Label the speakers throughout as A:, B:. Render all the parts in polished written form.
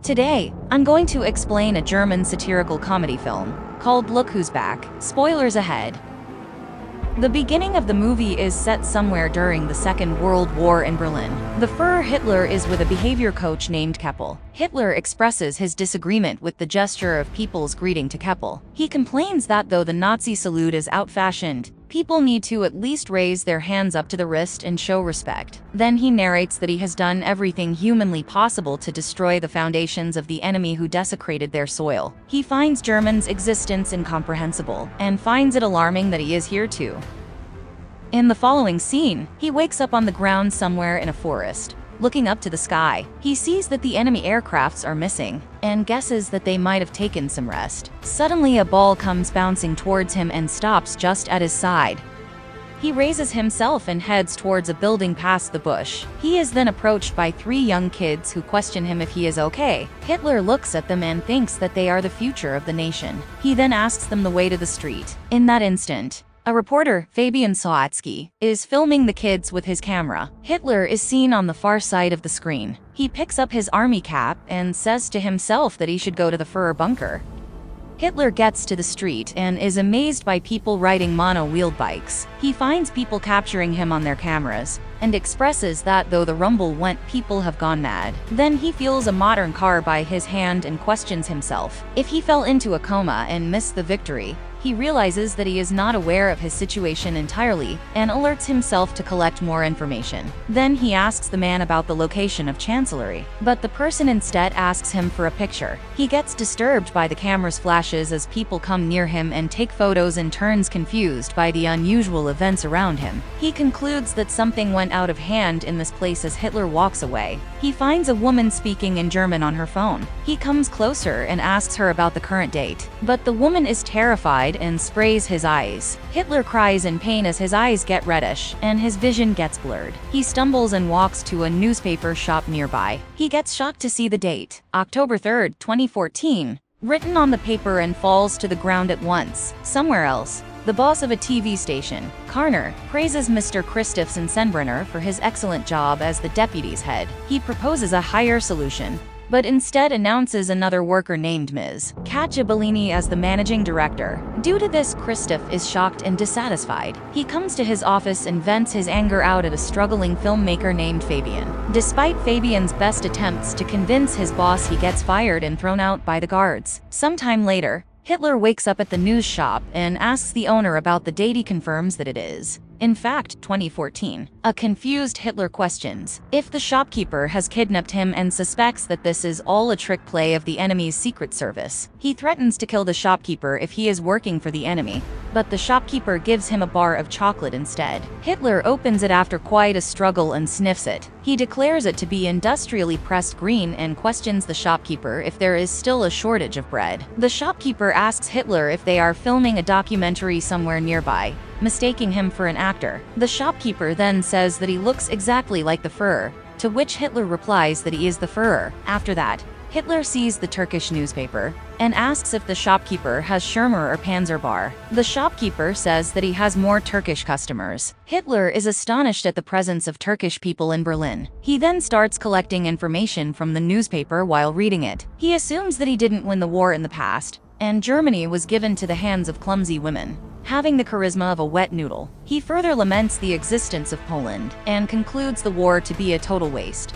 A: Today, I'm going to explain a German satirical comedy film called Look Who's Back. Spoilers ahead. The beginning of the movie is set somewhere during the Second World War in Berlin. The Führer Hitler is with a behavior coach named Keppel. Hitler expresses his disagreement with the gesture of people's greeting to Keppel. He complains that though the Nazi salute is out-fashioned, people need to at least raise their hands up to the wrist and show respect. Then he narrates that he has done everything humanly possible to destroy the foundations of the enemy who desecrated their soil. He finds Germans' existence incomprehensible, and finds it alarming that he is here too. In the following scene, he wakes up on the ground somewhere in a forest. Looking up to the sky, he sees that the enemy aircrafts are missing, and guesses that they might have taken some rest. Suddenly a ball comes bouncing towards him and stops just at his side. He raises himself and heads towards a building past the bush. He is then approached by 3 young kids who question him if he is okay. Hitler looks at them and thinks that they are the future of the nation. He then asks them the way to the street. In that instant, a reporter, Fabian Sawatzky, is filming the kids with his camera. Hitler is seen on the far side of the screen. He picks up his army cap and says to himself that he should go to the Führer bunker. Hitler gets to the street and is amazed by people riding mono-wheeled bikes. He finds people capturing him on their cameras, and expresses that though the rumble went, people have gone mad. Then he feels a modern car by his hand and questions himself if he fell into a coma and missed the victory. He realizes that he is not aware of his situation entirely and alerts himself to collect more information. Then he asks the man about the location of Chancellery, but the person instead asks him for a picture. He gets disturbed by the camera's flashes as people come near him and take photos and turns confused by the unusual events around him. He concludes that something went out of hand in this place as Hitler walks away. He finds a woman speaking in German on her phone. He comes closer and asks her about the current date, but the woman is terrified and sprays his eyes. Hitler cries in pain as his eyes get reddish and his vision gets blurred. He stumbles and walks to a newspaper shop nearby. He gets shocked to see the date, October 3rd, 2014, written on the paper and falls to the ground at once. Somewhere else, the boss of a TV station, Karner, praises Mr. Christophsen Senbrenner for his excellent job as the deputy's head. He proposes a higher solution, but instead announces another worker named Ms. Katja Bellini as the managing director. Due to this, Christoph is shocked and dissatisfied. He comes to his office and vents his anger out at a struggling filmmaker named Fabian. Despite Fabian's best attempts to convince his boss, he gets fired and thrown out by the guards. Sometime later, Hitler wakes up at the news shop and asks the owner about the date. He confirms that it is, in fact, 2014. A confused Hitler questions if the shopkeeper has kidnapped him and suspects that this is all a trick play of the enemy's secret service. He threatens to kill the shopkeeper if he is working for the enemy, but the shopkeeper gives him a bar of chocolate instead. Hitler opens it after quite a struggle and sniffs it. He declares it to be industrially pressed green and questions the shopkeeper if there is still a shortage of bread. The shopkeeper asks Hitler if they are filming a documentary somewhere nearby, mistaking him for an actor. The shopkeeper then says that he looks exactly like the Führer, to which Hitler replies that he is the Führer. After that, Hitler sees the Turkish newspaper and asks if the shopkeeper has Schirmer or Panzerbar. The shopkeeper says that he has more Turkish customers. Hitler is astonished at the presence of Turkish people in Berlin. He then starts collecting information from the newspaper while reading it. He assumes that he didn't win the war in the past, and Germany was given to the hands of clumsy women, having the charisma of a wet noodle. He further laments the existence of Poland and concludes the war to be a total waste.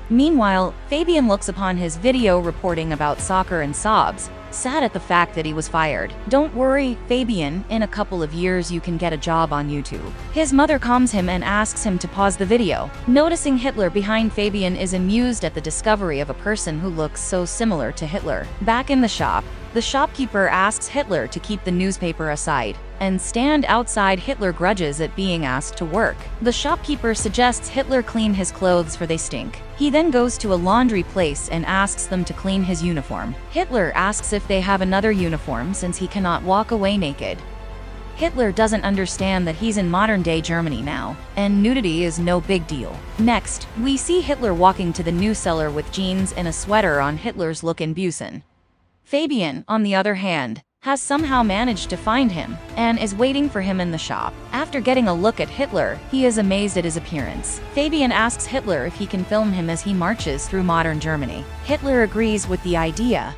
A: Meanwhile, Fabian looks upon his video reporting about soccer and sobs, sad at the fact that he was fired. Don't worry, Fabian, in a couple of years you can get a job on YouTube. His mother calms him and asks him to pause the video. Noticing Hitler behind, Fabian is amused at the discovery of a person who looks so similar to Hitler. Back in the shop, the shopkeeper asks Hitler to keep the newspaper aside and stand outside. Hitler grudges at being asked to work. The shopkeeper suggests Hitler clean his clothes for they stink. He then goes to a laundry place and asks them to clean his uniform. Hitler asks if they have another uniform since he cannot walk away naked. Hitler doesn't understand that he's in modern-day Germany now, and nudity is no big deal. Next, we see Hitler walking to the news cellar with jeans and a sweater on. Hitler's look in Busen. Fabian, on the other hand, has somehow managed to find him and is waiting for him in the shop. After getting a look at Hitler, he is amazed at his appearance. Fabian asks Hitler if he can film him as he marches through modern Germany. Hitler agrees with the idea.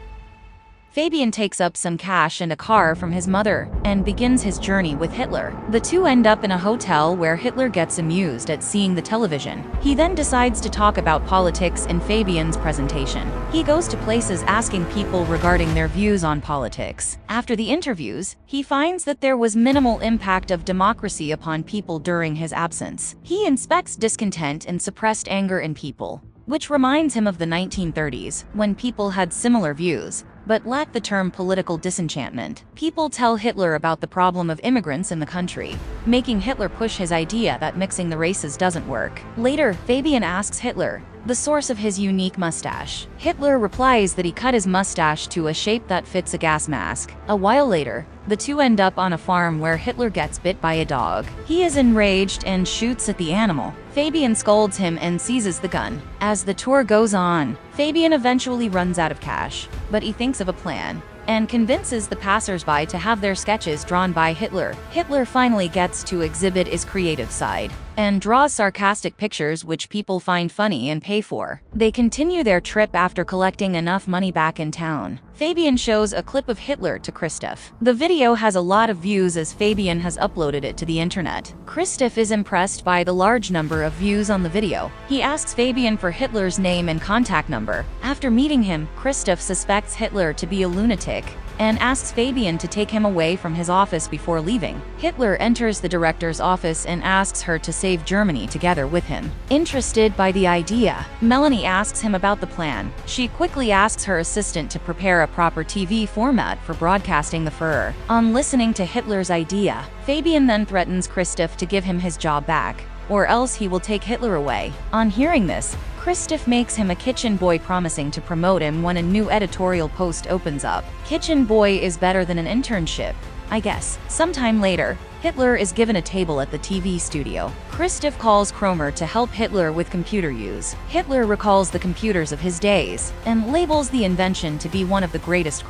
A: Fabian takes up some cash and a car from his mother and begins his journey with Hitler. The two end up in a hotel where Hitler gets amused at seeing the television. He then decides to talk about politics in Fabian's presentation. He goes to places asking people regarding their views on politics. After the interviews, he finds that there was minimal impact of democracy upon people during his absence. He inspects discontent and suppressed anger in people, which reminds him of the 1930s, when people had similar views, but lacked the term political disenchantment. People tell Hitler about the problem of immigrants in the country, making Hitler push his idea that mixing the races doesn't work. Later, Fabian asks Hitler the source of his unique mustache. Hitler replies that he cut his mustache to a shape that fits a gas mask. A while later, the two end up on a farm where Hitler gets bit by a dog. He is enraged and shoots at the animal. Fabian scolds him and seizes the gun. As the tour goes on, Fabian eventually runs out of cash, but he thinks of a plan and convinces the passers-by to have their sketches drawn by Hitler. Hitler finally gets to exhibit his creative side and draws sarcastic pictures which people find funny and pay for. They continue their trip after collecting enough money back in town. Fabian shows a clip of Hitler to Christoph. The video has a lot of views as Fabian has uploaded it to the internet. Christoph is impressed by the large number of views on the video. He asks Fabian for Hitler's name and contact number. After meeting him, Christoph suspects Hitler to be a lunatic and asks Fabian to take him away from his office before leaving. Hitler enters the director's office and asks her to save Germany together with him. Interested by the idea, Melanie asks him about the plan. She quickly asks her assistant to prepare a proper TV format for broadcasting the Führer. On listening to Hitler's idea, Fabian then threatens Christoph to give him his job back, or else he will take Hitler away. On hearing this, Christoph makes him a kitchen boy, promising to promote him when a new editorial post opens up. Kitchen boy is better than an internship, I guess. Sometime later, Hitler is given a table at the TV studio. Christoph calls Kromer to help Hitler with computer use. Hitler recalls the computers of his days and labels the invention to be one of the greatest.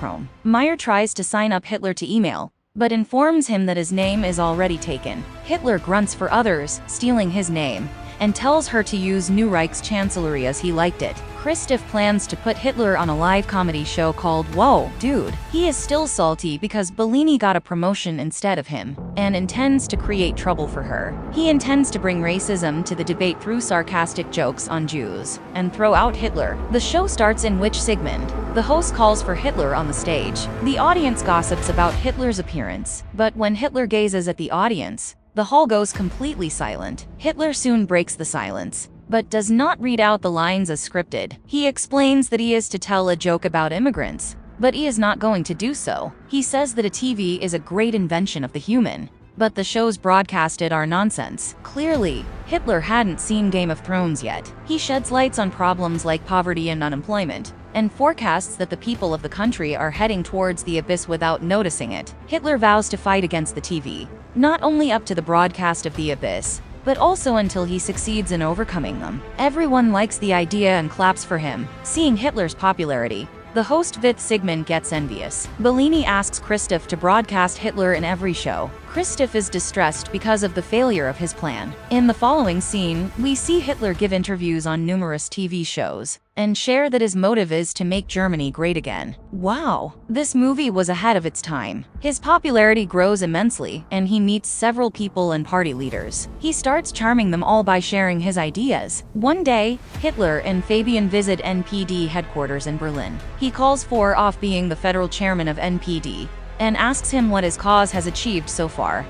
A: Meyer tries to sign up Hitler to email, but informs him that his name is already taken. Hitler grunts for others, stealing his name, and tells her to use New Reich's chancellery as he liked it. Christoph plans to put Hitler on a live comedy show called Whoa, Dude. He is still salty because Bellini got a promotion instead of him, and intends to create trouble for her. He intends to bring racism to the debate through sarcastic jokes on Jews, and throw out Hitler. The show starts, in which Sigmund, the host, calls for Hitler on the stage. The audience gossips about Hitler's appearance, but when Hitler gazes at the audience, the hall goes completely silent. Hitler soon breaks the silence, but does not read out the lines as scripted. He explains that he is to tell a joke about immigrants, but he is not going to do so. He says that a TV is a great invention of the human, but the shows broadcasted are nonsense. Clearly, Hitler hadn't seen Game of Thrones yet. He sheds lights on problems like poverty and unemployment, and forecasts that the people of the country are heading towards the abyss without noticing it. Hitler vows to fight against the TV, not only up to the broadcast of the abyss, but also until he succeeds in overcoming them. Everyone likes the idea and claps for him. Seeing Hitler's popularity, the host Vith Sigmund gets envious. Bellini asks Christoph to broadcast Hitler in every show. Christoph is distressed because of the failure of his plan. In the following scene, we see Hitler give interviews on numerous TV shows and share that his motive is to make Germany great again. Wow, this movie was ahead of its time. His popularity grows immensely, and he meets several people and party leaders. He starts charming them all by sharing his ideas. One day, Hitler and Fabian visit NPD headquarters in Berlin. He calls for off being the federal chairman of NPD and asks him what his cause has achieved so far.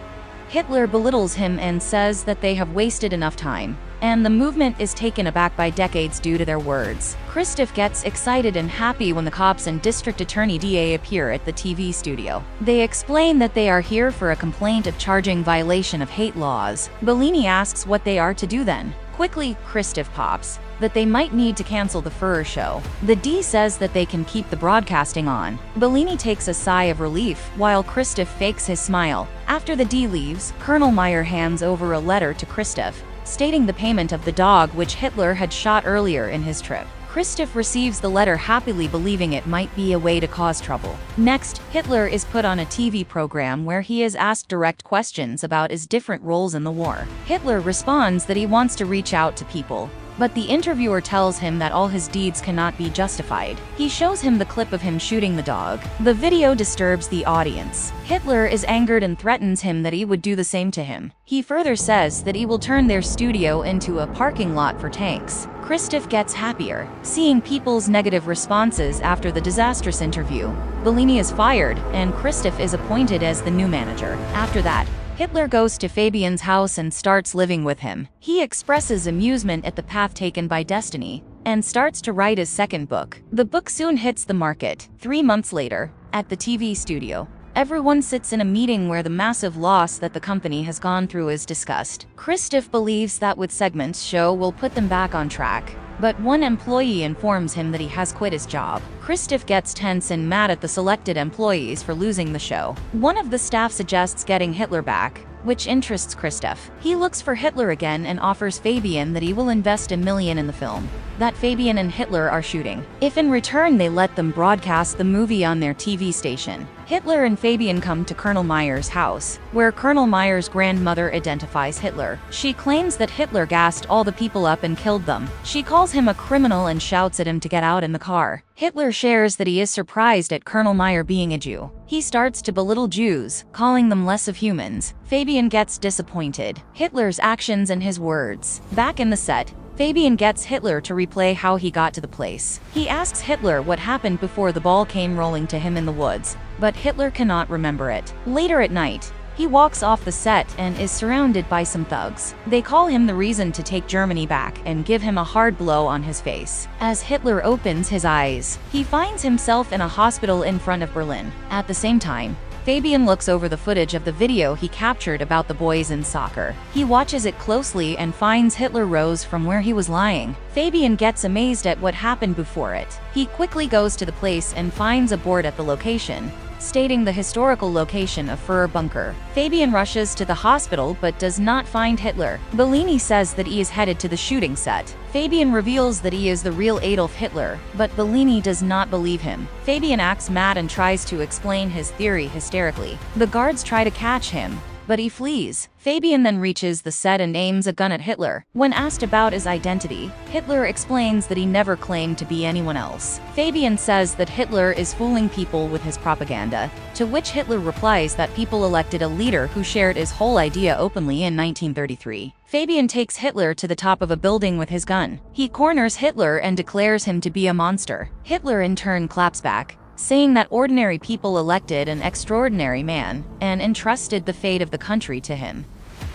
A: Hitler belittles him and says that they have wasted enough time, and the movement is taken aback by decades due to their words. Christoph gets excited and happy when the cops and District Attorney DA appear at the TV studio. They explain that they are here for a complaint of charging violation of hate laws. Bellini asks what they are to do then. Quickly, Christoph pops that they might need to cancel the Führer show. The D says that they can keep the broadcasting on. Bellini takes a sigh of relief, while Christoph fakes his smile. After the D leaves, Colonel Meyer hands over a letter to Christoph, stating the payment of the dog which Hitler had shot earlier in his trip. Christoph receives the letter happily, believing it might be a way to cause trouble. Next, Hitler is put on a TV program where he is asked direct questions about his different roles in the war. Hitler responds that he wants to reach out to people, but the interviewer tells him that all his deeds cannot be justified. He shows him the clip of him shooting the dog. The video disturbs the audience. Hitler is angered and threatens him that he would do the same to him. He further says that he will turn their studio into a parking lot for tanks. Christoph gets happier, seeing people's negative responses after the disastrous interview. Bellini is fired, and Christoph is appointed as the new manager. After that, Hitler goes to Fabian's house and starts living with him. He expresses amusement at the path taken by destiny and starts to write his second book. The book soon hits the market. 3 months later, at the TV studio, everyone sits in a meeting where the massive loss that the company has gone through is discussed. Christoph believes that with segments show will put them back on track, but one employee informs him that he has quit his job. Christoph gets tense and mad at the selected employees for losing the show. One of the staff suggests getting Hitler back, which interests Christoph. He looks for Hitler again and offers Fabian that he will invest $1 million in the film that Fabian and Hitler are shooting, if in return they let them broadcast the movie on their TV station. Hitler and Fabian come to Colonel Meyer's house, where Colonel Meyer's grandmother identifies Hitler. She claims that Hitler gassed all the people up and killed them. She calls him a criminal and shouts at him to get out in the car. Hitler shares that he is surprised at Colonel Meyer being a Jew. He starts to belittle Jews, calling them less of humans. Fabian gets disappointed. Hitler's actions and his words. Back in the set, Fabian gets Hitler to replay how he got to the place. He asks Hitler what happened before the ball came rolling to him in the woods, but Hitler cannot remember it. Later at night, he walks off the set and is surrounded by some thugs. They call him the reason to take Germany back and give him a hard blow on his face. As Hitler opens his eyes, he finds himself in a hospital in front of Berlin. At the same time, Fabian looks over the footage of the video he captured about the boys in soccer. He watches it closely and finds Hitler rose from where he was lying. Fabian gets amazed at what happened before it. He quickly goes to the place and finds a board at the location, stating the historical location of Fuhrer Bunker. Fabian rushes to the hospital but does not find Hitler. Bellini says that he is headed to the shooting set. Fabian reveals that he is the real Adolf Hitler, but Bellini does not believe him. Fabian acts mad and tries to explain his theory hysterically. The guards try to catch him, but he flees. Fabian then reaches the set and aims a gun at Hitler. When asked about his identity, Hitler explains that he never claimed to be anyone else. Fabian says that Hitler is fooling people with his propaganda, to which Hitler replies that people elected a leader who shared his whole idea openly in 1933. Fabian takes Hitler to the top of a building with his gun. He corners Hitler and declares him to be a monster. Hitler in turn claps back, saying that ordinary people elected an extraordinary man and entrusted the fate of the country to him.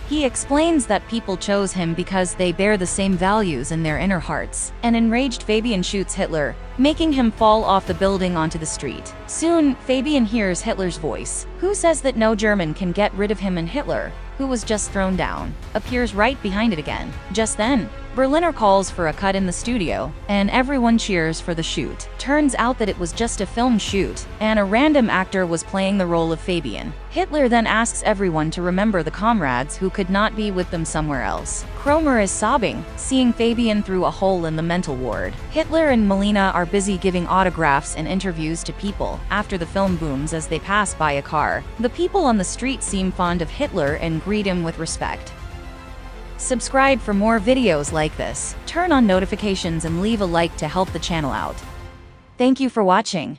A: He explains that people chose him because they bear the same values in their inner hearts. An enraged Fabian shoots Hitler, making him fall off the building onto the street. Soon, Fabian hears Hitler's voice, who says that no German can get rid of him, and Hitler, who was just thrown down, appears right behind it again. Just then, Berliner calls for a cut in the studio, and everyone cheers for the shoot. Turns out that it was just a film shoot, and a random actor was playing the role of Fabian. Hitler then asks everyone to remember the comrades who could not be with them somewhere else. Kromer is sobbing, seeing Fabian through a hole in the mental ward. Hitler and Melina are busy giving autographs and interviews to people after the film booms as they pass by a car. The people on the street seem fond of Hitler and greet him with respect. Subscribe for more videos like this, turn on notifications and leave a like to help the channel out. Thank you for watching.